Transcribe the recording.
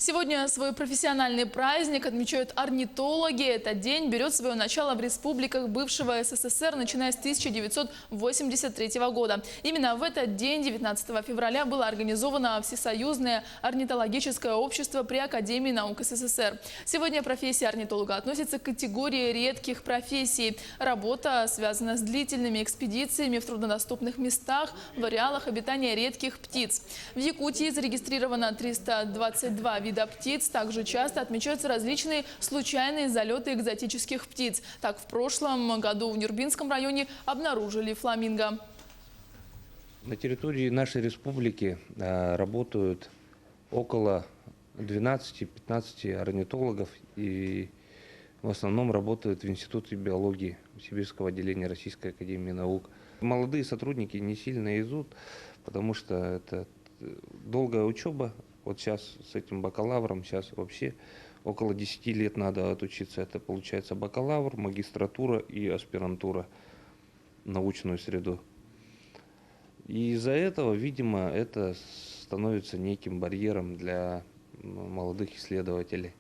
Сегодня свой профессиональный праздник отмечают орнитологи. Этот день берет свое начало в республиках бывшего СССР, начиная с 1983 года. Именно в этот день, 19 февраля, было организовано Всесоюзное орнитологическое общество при Академии наук СССР. Сегодня профессия орнитолога относится к категории редких профессий. Работа связана с длительными экспедициями в труднодоступных местах, в ареалах обитания редких птиц. В Якутии зарегистрировано 322 вида птиц. Также часто отмечаются различные случайные залеты экзотических птиц. Так, в прошлом году в Нюрбинском районе обнаружили фламинго. На территории нашей республики работают около 12-15 орнитологов, и в основном работают в Институте биологии Сибирского отделения Российской академии наук. Молодые сотрудники не сильно идут, потому что это долгая учеба. Вот сейчас с этим бакалавром, сейчас вообще около 10 лет надо отучиться. Это получается бакалавр, магистратура и аспирантура в научную среду. И из-за этого, видимо, это становится неким барьером для молодых исследователей.